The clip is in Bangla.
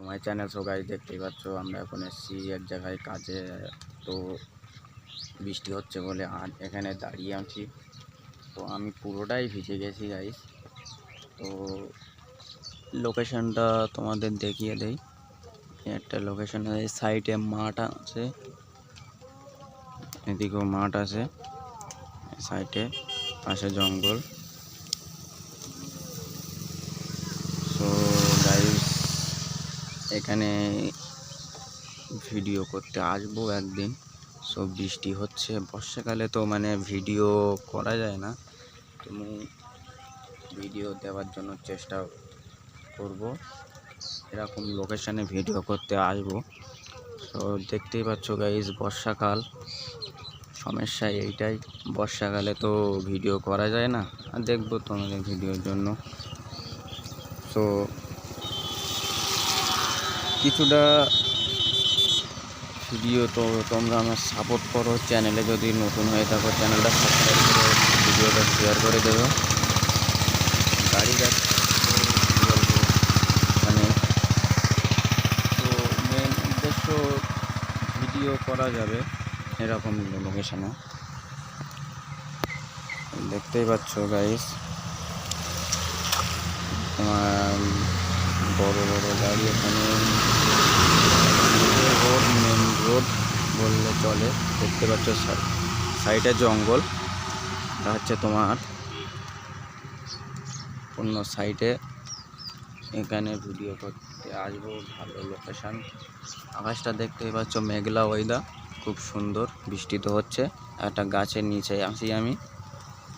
My channel. সো গাইস, দেখতেই পাচ্ছ আমরা এখন এসেছি এক জায়গায় কাজে। তো বৃষ্টি হচ্ছে বলে আজ এখানে দাঁড়িয়ে আছি। তো আমি পুরোটাই ভিজে গেছি গাইস। তো লোকেশনটা তোমাদের দেখিয়ে দেই। একটা লোকেশন আছে, সাইডে মাঠ আছে, এদিকেও মাঠ আছে, সাইডে পাশে জঙ্গল। সো গাইস, এখানে ভিডিও করতে আসবো একদিন। সো বৃষ্টি হচ্ছে, বর্ষাকালে তো মানে ভিডিও করা যায় না। তুমি ভিডিও দেওয়ার জন্য চেষ্টা করব, এরকম লোকেশানে ভিডিও করতে আসবো। তো দেখতেই পাচ্ছ গাইস, বর্ষাকাল, সমস্যা এইটাই, বর্ষাকালে তো ভিডিও করা যায় না। আর দেখবো তোমাদের ভিডিওর জন্য। সো কিছুটা ভিডিও তো তোমরা আমার সাপোর্ট করো। চ্যানেলে যদি নতুন হয়ে থাকো চ্যানেলটা সাবস্ক্রাইব করে ভিডিওটা শেয়ার করে দেবো। গাড়ি যাচ্ছে মানে, তো মেন উদ্দেশ্য ভিডিও করা যাবে এরকম লোকেশনে। দেখতেই পাচ্ছ গাইস, তোমার বড় বড় গাড়ি এখানে, রোড, মেন রোড বললে চলে। দেখতে পাচ্ছ সাইডে জঙ্গল, এটা হচ্ছে তোমার অন্য সাইডে। এখানে ভিডিও করতে আসবো, ভালো লোকেশান। আকাশটা দেখতেই পাচ্ছ, মেঘলা ওয়েদার, খুব সুন্দর। বৃষ্টি তো হচ্ছে, একটা গাছের নিচে আছি আমি।